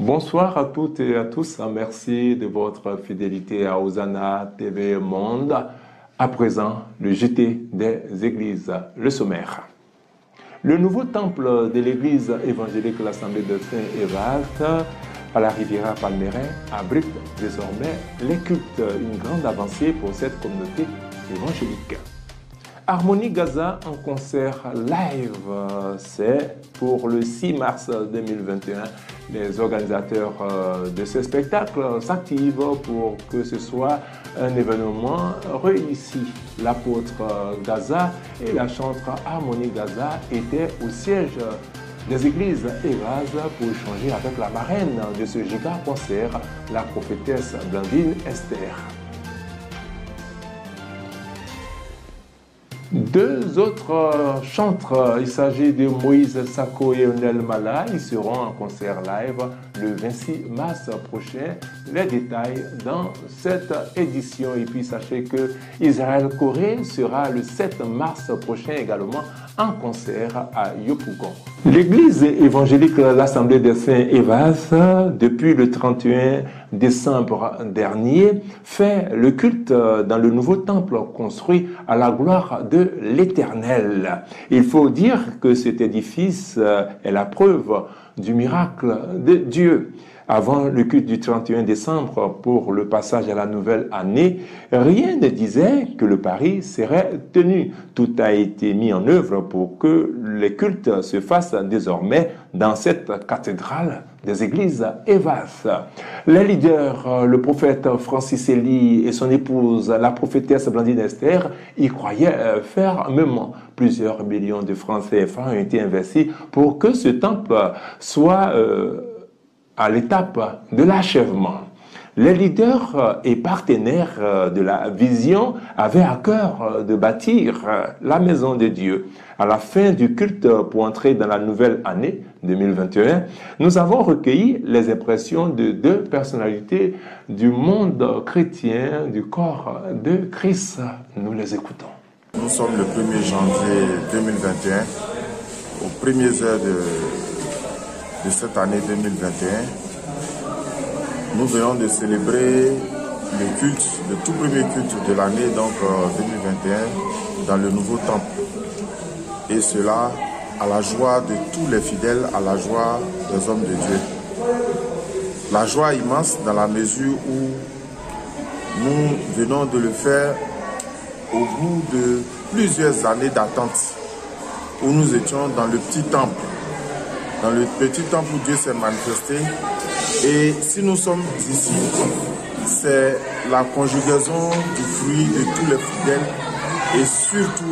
Bonsoir à toutes et à tous. Merci de votre fidélité à Hosanna TV Monde. À présent, le JT des Églises, le sommaire. Le nouveau temple de l'Église évangélique l'Assemblée de Saint-Évariste à la Riviera Palmerin abrite désormais les cultes, une grande avancée pour cette communauté évangélique. Harmonie Gaza en concert live, c'est pour le 6 mars 2021. Les organisateurs de ce spectacle s'activent pour que ce soit un événement réussi. L'apôtre Gaza et la chantre Harmonie Gaza étaient au siège des églises Évase pour échanger avec la marraine de ce giga concert, la prophétesse Blandine Esther. Deux autres chantres, il s'agit de Moïse Sako et Onel Mala, ils seront en concert live le 26 mars prochain. Les détails dans cette édition. Et puis sachez que Israël Corée sera le 7 mars prochain également en concert à Yopougon. L'église évangélique l'Assemblée des Saints Évase, depuis le 31 décembre dernier, fait le culte dans le nouveau temple construit à la gloire de l'Éternel. Il faut dire que cet édifice est la preuve du miracle de Dieu. Avant le culte du 31 décembre pour le passage à la nouvelle année, rien ne disait que le pari serait tenu. Tout a été mis en œuvre pour que les cultes se fassent désormais dans cette cathédrale des églises Évase. Les leaders, le prophète Francis Élie et son épouse, la prophétesse Blandine Esther, y croyaient fermement. Plusieurs millions de francs CFA ont été investis pour que ce temple soit à l'étape de l'achèvement. Les leaders et partenaires de la vision avaient à cœur de bâtir la maison de Dieu. À la fin du culte pour entrer dans la nouvelle année 2021, nous avons recueilli les impressions de deux personnalités du monde chrétien, du corps de Christ. Nous les écoutons. Nous sommes le 1er janvier 2021, aux premières heures de cette année 2021. Nous venons de célébrer le culte, le tout premier culte de l'année, donc 2021, dans le nouveau temple. Et cela à la joie de tous les fidèles, à la joie des hommes de Dieu. La joie immense dans la mesure où nous venons de le faire au bout de plusieurs années d'attente, où nous étions dans le petit temple. Dans le petit temple où Dieu s'est manifesté. Et si nous sommes ici, c'est la conjugaison du fruit de tous les fidèles et surtout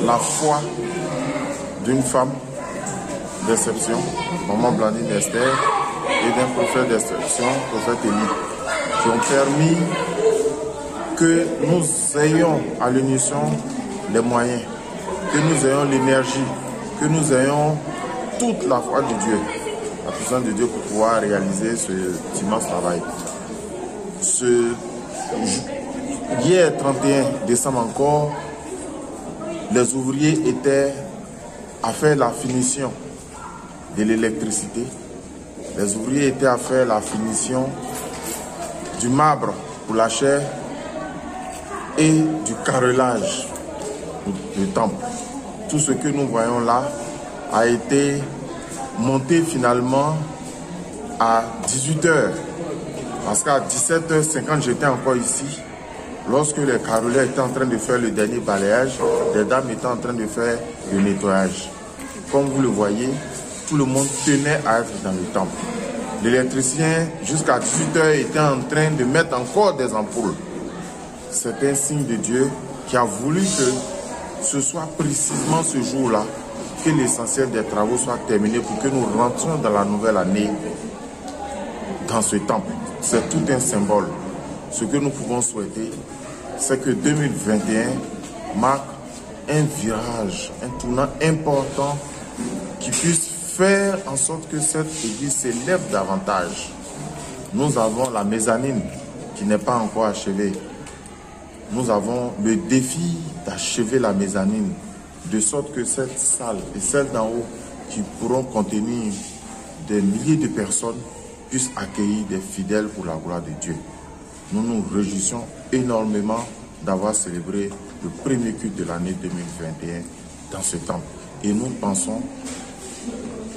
la foi d'une femme d'exception, maman Blandine Esther, et d'un prophète d'exception, prophète Élie, qui ont permis que nous ayons à l'unisson les moyens, que nous ayons l'énergie, que nous ayons toute la foi de Dieu, la puissance de Dieu pour pouvoir réaliser ce immense travail. Hier 31 décembre encore, les ouvriers étaient à faire la finition de l'électricité. Les ouvriers étaient à faire la finition du marbre pour la chair et du carrelage du temple. Tout ce que nous voyons là a été monté finalement à 18h. Parce qu'à 17h50, j'étais encore ici. Lorsque les caroleurs étaient en train de faire le dernier balayage, les dames étaient en train de faire le nettoyage. Comme vous le voyez, tout le monde tenait à être dans le temple. L'électricien, jusqu'à 18h, était en train de mettre encore des ampoules. C'est un signe de Dieu qui a voulu que ce soit précisément ce jour-là que l'essentiel des travaux soit terminé pour que nous rentrions dans la nouvelle année dans ce temple. C'est tout un symbole. Ce que nous pouvons souhaiter, c'est que 2021 marque un virage, un tournant important qui puisse faire en sorte que cette église s'élève davantage. Nous avons la mezzanine qui n'est pas encore achevée. Nous avons le défi d'achever la mezzanine, de sorte que cette salle et celle d'en haut qui pourront contenir des milliers de personnes puissent accueillir des fidèles pour la gloire de Dieu. Nous nous réjouissons énormément d'avoir célébré le premier culte de l'année 2021 dans ce temple. Et nous pensons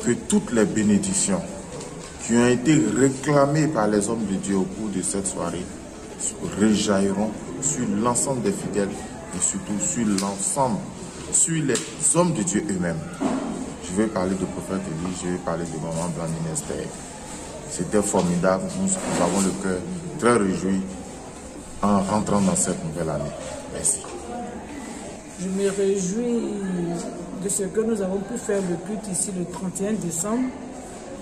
que toutes les bénédictions qui ont été réclamées par les hommes de Dieu au cours de cette soirée rejailliront sur l'ensemble des fidèles et surtout sur l'ensemble, sur les hommes de Dieu eux-mêmes. Je vais parler de prophète Élie, je vais parler de maman Blandine Esther. C'était formidable, nous avons le cœur très réjoui en rentrant dans cette nouvelle année. Merci. Je me réjouis de ce que nous avons pu faire le culte ici le 31 décembre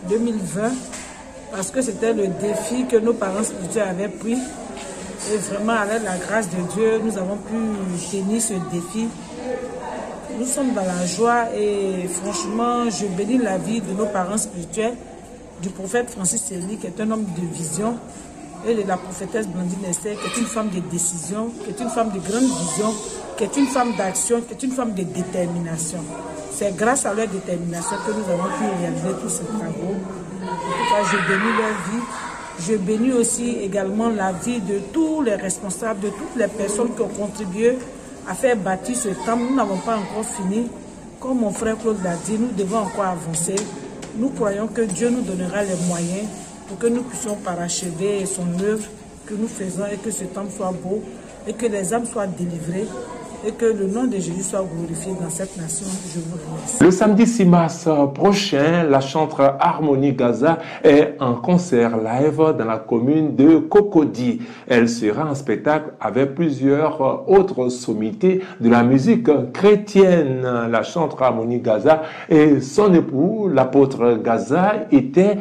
2020 parce que c'était le défi que nos parents spirituels avaient pris et vraiment avec la grâce de Dieu nous avons pu tenir ce défi. Nous sommes dans la joie et franchement je bénis la vie de nos parents spirituels, du prophète Francis Élie qui est un homme de vision et de la prophétesse Blandine Esther qui est une femme de décision, qui est une femme de grande vision, qui est une femme d'action, qui est une femme de détermination. C'est grâce à leur détermination que nous avons pu réaliser tous ces travaux. En tout cas, je bénis leur vie. Je bénis aussi également la vie de tous les responsables, de toutes les personnes qui ont contribué à faire bâtir ce temple. Nous n'avons pas encore fini. Comme mon frère Claude l'a dit, nous devons encore avancer. Nous croyons que Dieu nous donnera les moyens pour que nous puissions parachever son œuvre que nous faisons et que ce temple soit beau et que les âmes soient délivrées et que le nom de Jésus soit glorifié dans cette nation. Je vous remercie. Le samedi 6 mars prochain, la chanteuse Harmonie Gaza est en concert live dans la commune de Cocody. Elle sera en spectacle avec plusieurs autres sommités de la musique chrétienne. La chanteuse Harmonie Gaza et son époux, l'apôtre Gaza, étaient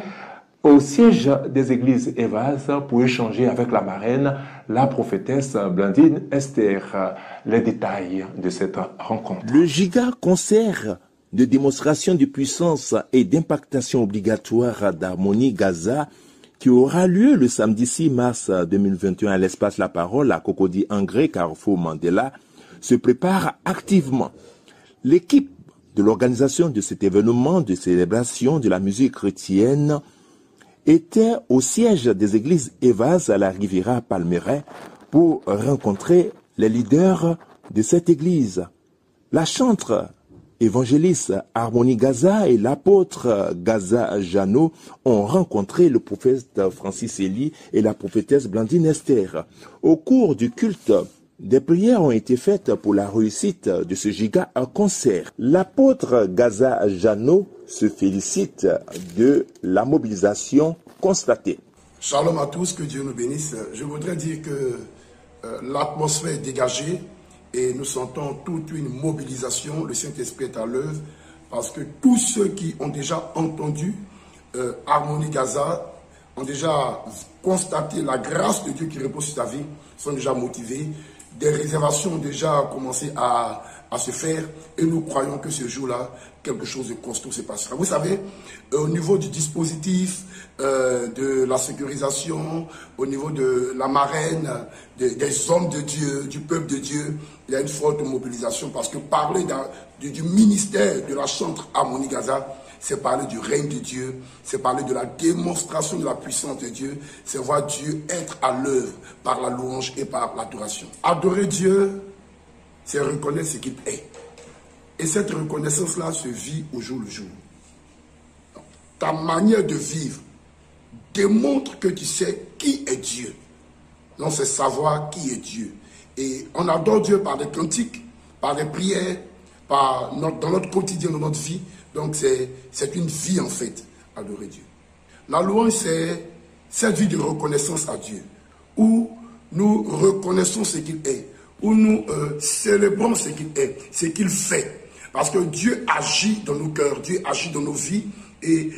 au siège des églises Evaz pour échanger avec la marraine, la prophétesse Blandine Esther. Les détails de cette rencontre. Le giga concert de démonstration de puissance et d'impactation obligatoire d'Harmonie Gaza qui aura lieu le samedi 6 mars 2021 à l'espace La Parole à Cocody Angré, Carrefour Mandela, se prépare activement. L'équipe de l'organisation de cet événement de célébration de la musique chrétienne était au siège des églises Evaz à la Riviera Palmeraie pour rencontrer les leaders de cette église. La chanteuse évangéliste Harmonie Gaza et l'apôtre Gaza Jano ont rencontré le prophète Francis Élie et la prophétesse Blandine Esther. Au cours du culte, des prières ont été faites pour la réussite de ce giga concert. L'apôtre Gaza Jano se félicite de la mobilisation constatée. Shalom à tous, que Dieu nous bénisse. Je voudrais dire que l'atmosphère est dégagée et nous sentons toute une mobilisation. Le Saint-Esprit est à l'œuvre parce que tous ceux qui ont déjà entendu Harmonie Gaza ont déjà constaté la grâce de Dieu qui repose sur sa vie, sont déjà motivés. Des réservations ont déjà commencé à se faire et nous croyons que ce jour-là, quelque chose de costaud se passera. Vous savez, au niveau du dispositif, de la sécurisation, au niveau de la marraine, des hommes de Dieu, du peuple de Dieu, il y a une forte mobilisation parce que parler du ministère de la chanteuse Harmonie Gaza, c'est parler du règne de Dieu, c'est parler de la démonstration de la puissance de Dieu, c'est voir Dieu être à l'œuvre par la louange et par l'adoration. Adorer Dieu, c'est reconnaître ce qu'il est. Et cette reconnaissance-là se vit au jour le jour. Ta manière de vivre démontre que tu sais qui est Dieu. Donc c'est savoir qui est Dieu. Et on adore Dieu par des cantiques, par des prières, dans notre quotidien, dans notre vie. Donc c'est une vie en fait, adorer Dieu. La louange, c'est cette vie de reconnaissance à Dieu, où nous reconnaissons ce qu'il est, où nous célébrons ce qu'il est, ce qu'il fait. Parce que Dieu agit dans nos cœurs, Dieu agit dans nos vies et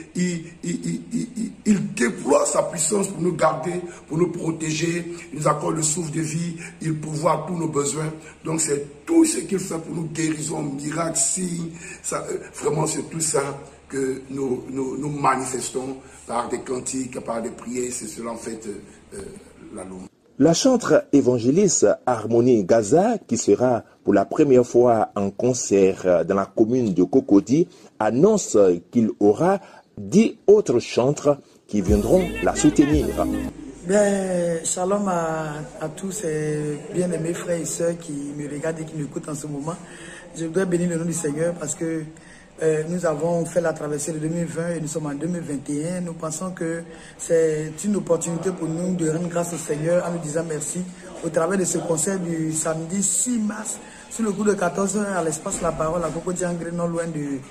il déploie sa puissance pour nous garder, pour nous protéger. Il nous accorde le souffle de vie, il pourvoit tous nos besoins. Donc c'est tout ce qu'il fait pour nous, guérison, miracle, signes. Vraiment c'est tout ça que nous manifestons par des cantiques, par des prières. C'est cela en fait la louange. La chanteuse évangéliste Harmonie Gaza, qui sera pour la première fois en concert dans la commune de Cocody, annonce qu'il aura 10 autres chantres qui viendront la soutenir. Bien, shalom à tous ces bien-aimés frères et sœurs qui me regardent et qui m'écoutent en ce moment. Je voudrais bénir le nom du Seigneur parce que nous avons fait la traversée de 2020 et nous sommes en 2021. Nous pensons que c'est une opportunité pour nous de rendre grâce au Seigneur en nous disant merci au travers de ce concert du samedi 6 mars sur le coup de 14h à l'espace La Parole à Cocody-en-Gré, non loin du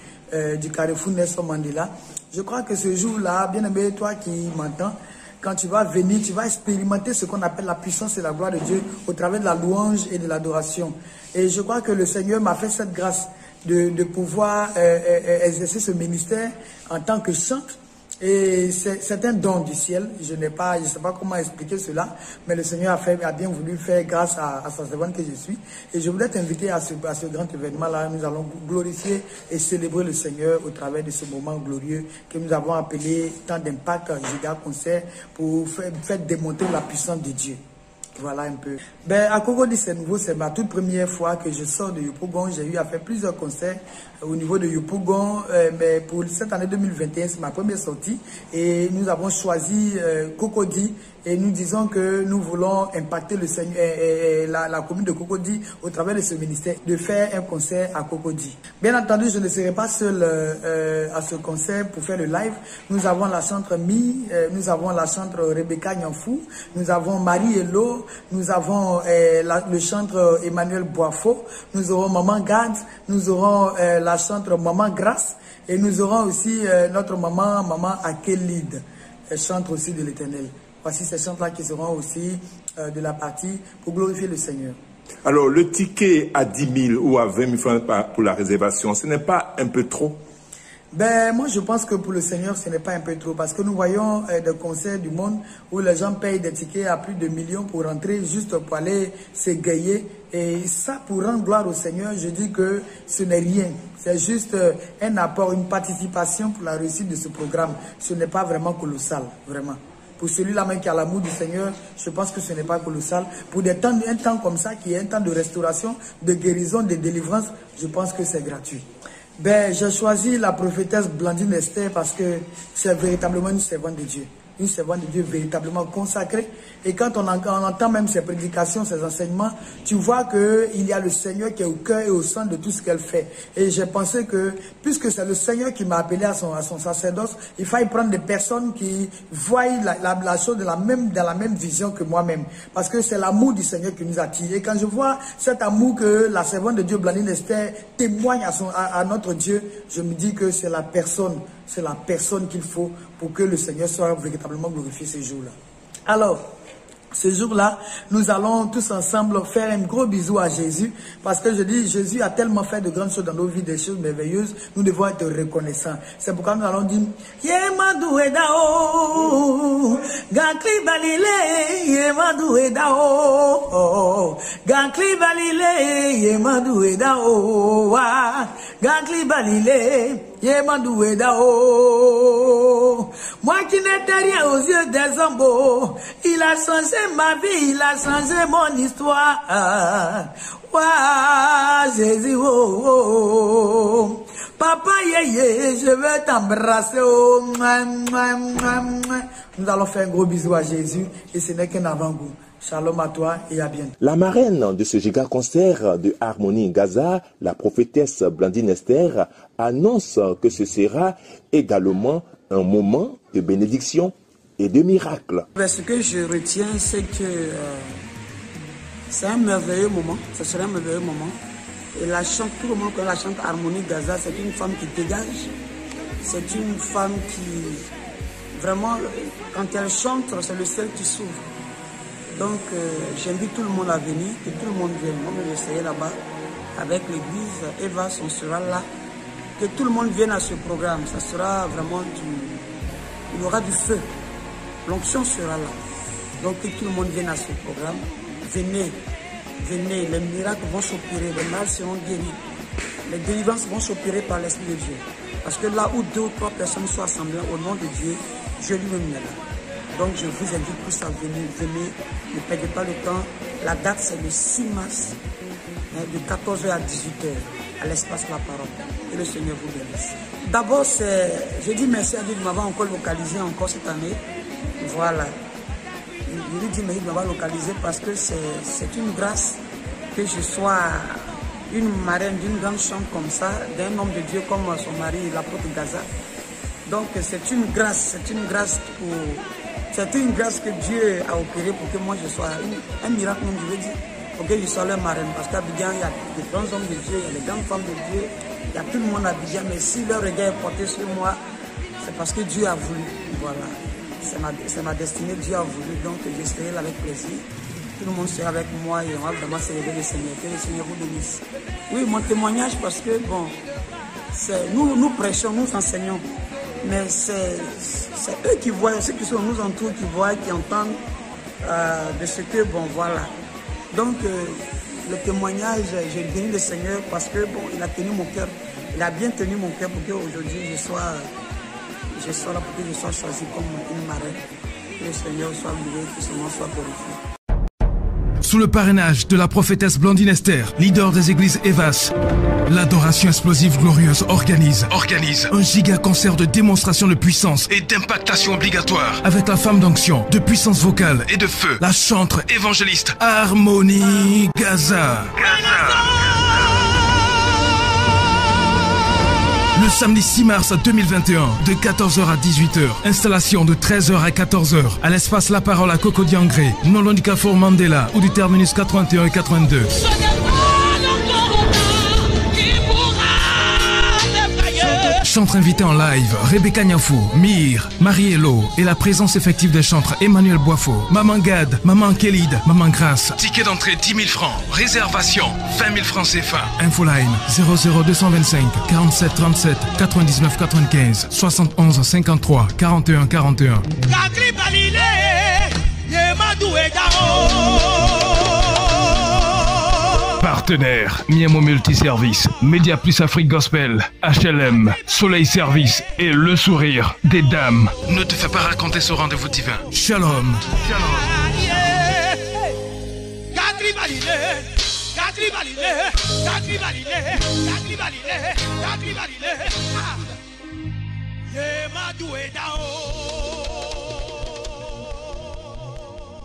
carrefour Nelson Mandela. Je crois que ce jour-là, bien aimé, toi qui m'entends, quand tu vas venir, tu vas expérimenter ce qu'on appelle la puissance et la gloire de Dieu au travers de la louange et de l'adoration. Et je crois que le Seigneur m'a fait cette grâce de pouvoir exercer ce ministère en tant que chantre. Et c'est un don du ciel. Je ne sais pas comment expliquer cela, mais le Seigneur a bien voulu faire grâce à sa servante que je suis. Et je voudrais t'inviter à ce grand événement-là. Nous allons glorifier et célébrer le Seigneur au travers de ce moment glorieux que nous avons appelé temps d'impact, giga concert, pour faire démontrer la puissance de Dieu. Voilà un peu. Ben, à Cocody, c'est nouveau, c'est ma toute première fois que je sors de Yopougon. J'ai eu à faire plusieurs concerts au niveau de Yopougon, mais pour cette année 2021, c'est ma première sortie. Et nous avons choisi Cocody et nous disons que nous voulons impacter le Seigneur, la commune de Cocody au travers de ce ministère, de faire un concert à Cocody. Bien entendu, je ne serai pas seul à ce concert pour faire le live. Nous avons la chantre Mi, nous avons la chantre Rebecca Nyanfou, nous avons Marie Hello, nous avons le chantre Emmanuel Boifo, nous aurons Maman Gad, nous aurons la chantre Maman Grâce et nous aurons aussi notre Maman Akelid, chantre aussi de l'Éternel. Voici ces chants-là qui seront aussi de la partie pour glorifier le Seigneur. Alors, le ticket à 10 000 ou à 20 000 francs pour la réservation, ce n'est pas un peu trop? Ben, moi, je pense que pour le Seigneur, ce n'est pas un peu trop. Parce que nous voyons des concerts du monde où les gens payent des tickets à plus de millions pour rentrer, juste pour aller s'égayer. Et ça, pour rendre gloire au Seigneur, je dis que ce n'est rien. C'est juste un apport, une participation pour la réussite de ce programme. Ce n'est pas vraiment colossal, vraiment. Pour celui-là même qui a l'amour du Seigneur, je pense que ce n'est pas colossal. Pour un temps comme ça, qui est un temps de restauration, de guérison, de délivrance, je pense que c'est gratuit. Ben, j'ai choisi la prophétesse Blandine Esther parce que c'est véritablement une servante de Dieu. Une servante de Dieu véritablement consacrée. Et quand on entend même ses prédications, ses enseignements, tu vois qu'il y a le Seigneur qui est au cœur et au centre de tout ce qu'elle fait. Et j'ai pensé que, puisque c'est le Seigneur qui m'a appelé à son sacerdoce, il fallait prendre des personnes qui voient la chose dans la même vision que moi-même. Parce que c'est l'amour du Seigneur qui nous attire. Et quand je vois cet amour que la servante de Dieu, Blandine Esther, témoigne à notre Dieu, je me dis que c'est la personne qu'il faut pour que le Seigneur soit véritablement glorifié ce jour-là. Alors, ce jour-là, nous allons tous ensemble faire un gros bisou à Jésus, parce que je dis, Jésus a tellement fait de grandes choses dans nos vies, des choses merveilleuses, nous devons être reconnaissants. C'est pourquoi nous allons dire, Yemadou Edao, Gankli Balile, Yemadou Edao, Gankli Balile, Yemadou Edao, Gankli Balile, Yemadou Edao. Moi qui n'étais rien aux yeux des hommes beaux, il a changé ma vie, il a changé mon histoire. Ouah, Jésus, oh, oh, oh. Papa, yé, je veux t'embrasser. Oh. Nous allons faire un gros bisou à Jésus et ce n'est qu'un avant-goût. Shalom à toi et à bientôt. La marraine de ce giga concert de Harmonie Gaza, la prophétesse Blandine Esther, annonce que ce sera également un moment de bénédiction et de miracle. Ce que je retiens, c'est que c'est un merveilleux moment, ce sera un merveilleux moment. Et la chante, tout le monde connaît la chante Harmonie Gaza, c'est une femme qui dégage, c'est une femme qui, vraiment, quand elle chante, c'est le ciel qui s'ouvre. Donc, j'invite tout le monde à venir, que tout le monde vienne. Moi, je serai là-bas avec l'église, Eva, on sera là. Que tout le monde vienne à ce programme, ça sera vraiment il y aura du feu. L'onction sera là. Donc, que tout le monde vienne à ce programme. Venez, venez, les miracles vont s'opérer, les malades seront guéris. Les délivrances vont s'opérer par l'Esprit de Dieu. Parce que là où 2 ou 3 personnes sont assemblées au nom de Dieu, je lui-même est là. Donc je vous invite tous à venir, venez, ne perdez pas le temps. La date c'est le 6 mars, de 14h à 18h, à l'espace La Parole. Que le Seigneur vous bénisse. D'abord, je dis merci à Dieu de m'avoir encore localisé encore cette année. Voilà. Je lui dis merci de m'avoir localisé parce que c'est une grâce que je sois une marraine d'une grande chambre comme ça, d'un homme de Dieu comme son mari, l'apôtre Gaza. Donc c'est une grâce que Dieu a opérée pour que moi je sois un miracle même, je veux dire, pour que je sois leur marraine. Parce qu'à Abidjan, il y a des grands hommes de Dieu, il y a des grandes femmes de Dieu, il y a tout le monde à Abidjan, mais si leur regard est porté sur moi, c'est parce que Dieu a voulu. Voilà. C'est ma destinée, Dieu a voulu, donc je serai là avec plaisir. Tout le monde sera avec moi et on va vraiment célébrer le Seigneur. Que le Seigneur vous bénisse. Oui, mon témoignage, parce que bon, nous prêchons, nous enseignons, mais c'est eux qui voient, ceux qui sont nous entourent, qui voient, qui entendent de ce que, bon, voilà. Donc, le témoignage, j'ai béni le Seigneur parce que, bon, il a tenu mon cœur, il a bien tenu mon cœur pour qu'aujourd'hui je sois là, pour que je sois choisi comme une marraine. Que le Seigneur soit loué, que son nom soit glorifié. Sous le parrainage de la prophétesse Blandine Esther, leader des églises Evas, l'adoration explosive glorieuse organise un giga concert de démonstration de puissance et d'impactation obligatoire avec la femme d'onction, de puissance vocale et de feu, la chantre évangéliste Harmonie Gaza. Le samedi 6 mars 2021, de 14h à 18h, installation de 13h à 14h, à l'espace La Parole à Cocody-Angré, non loin du Carrefour Mandela ou du terminus 81 et 82. Chantres invités en live, Rebecca Niafou, Mir, Marie-Hello et la présence effective des chantres Emmanuel Boifo, Maman Gad, Maman Kélide, Maman Grasse. Ticket d'entrée 10 000 francs, réservation 20 000 francs CFA. Infoline 00225 47 37 99 95 71 53 41 41. Partenaires, Miamo Multiservice, Média Plus Afrique Gospel, HLM, Soleil Service et Le Sourire des Dames. Ne te fais pas raconter ce rendez-vous divin. Shalom.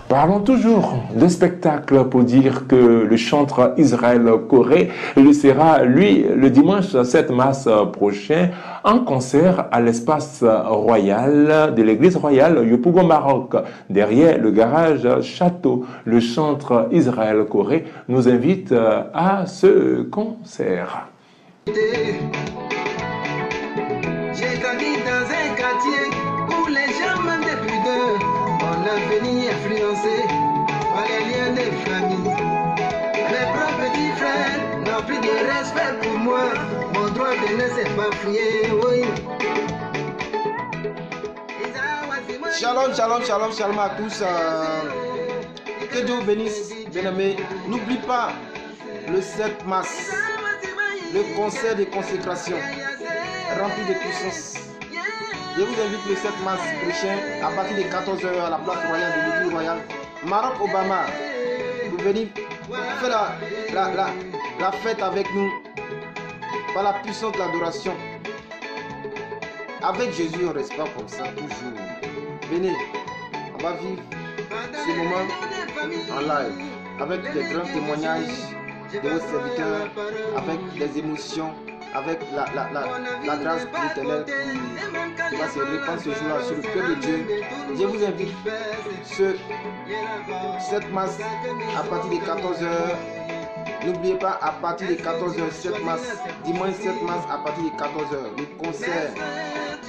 Parlons toujours de spectacle pour dire que le chantre Israël Coré le sera, lui, le dimanche 7 mars prochain, en concert à l'espace royal de l'église royale Yopougon Maroc, derrière le garage Château. Le chantre Israël Coré nous invite à ce concert. J'ai grandi dans un quartier où les gens manquent de pudeur. Mon avenir influencé par les liens des familles. Mes propres petits frères n'ont plus de respect pour moi. Mon droit de ne s'est pas fouillé, oui. Shalom, shalom, shalom, shalom à tous. Que Dieu vous bénisse, bien-aimés. N'oublie pas le 7 mars, le concert de consécration rempli de puissance. Je vous invite le 7 mars prochain à partir de 14h à la place royale de l'église royale Maroc Obama. Vous venez faire la fête avec nous par la puissance de l'adoration. Avec Jésus, on ne reste pas comme ça toujours. Venez, on va vivre ce moment en live avec des grands témoignages de vos serviteurs, avec des émotions, avec la grâce spirituelle qui va se répandre ce jour-là sur le cœur de Dieu. Je vous invite ce 7 mars à partir de 14h. N'oubliez pas, à partir de 14h, 7 mars, dimanche 7 mars à partir de 14h, le concert,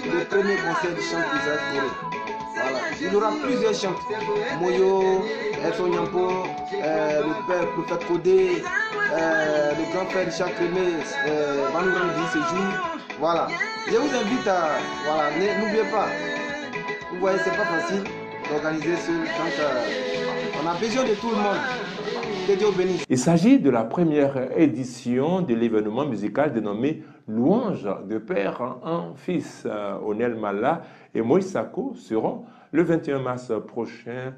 le premier concert du chant d'Israël Coré. Voilà. Il y aura plusieurs chants. Moyo, Elson Nyampo, le père prophète Kodé, le grand frère Richard Crémé, Manouran Vie ce jour. Voilà. Je vous invite à. Voilà, n'oubliez pas. Vous voyez, c'est pas facile d'organiser ce. Donc, on a besoin de tout le monde. Que Dieu bénisse. Il s'agit de la première édition de l'événement musical dénommé Louange de Père en Fils. Onel Mala et Moïse Sako seront le 21 mars prochain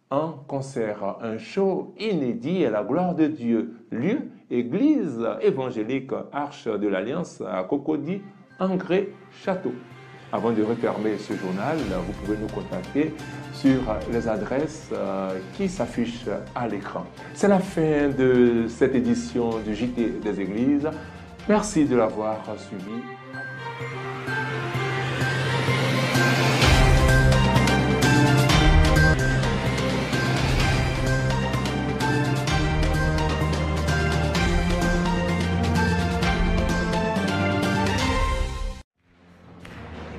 en concert. Un show inédit à la gloire de Dieu. Lieu, église évangélique Arche de l'Alliance à Cocody, Angré, Château. Avant de refermer ce journal, vous pouvez nous contacter sur les adresses qui s'affichent à l'écran. C'est la fin de cette édition du JT des Églises. Merci de l'avoir suivi.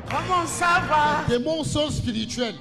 Comment ça va? Des démons sont spirituels.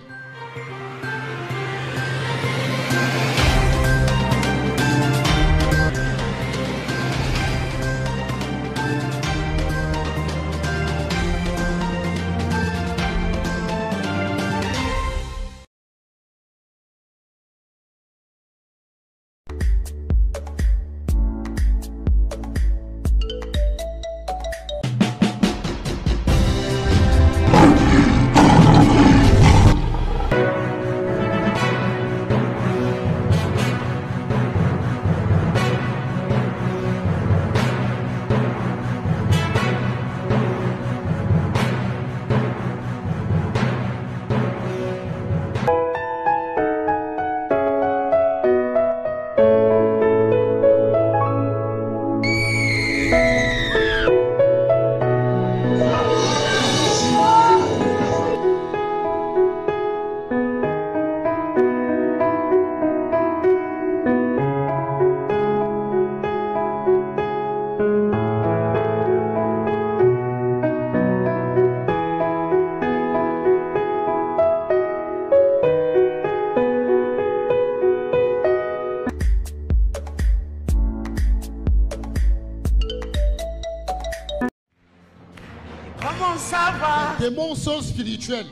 Comment ça va? Des démons sont spirituels.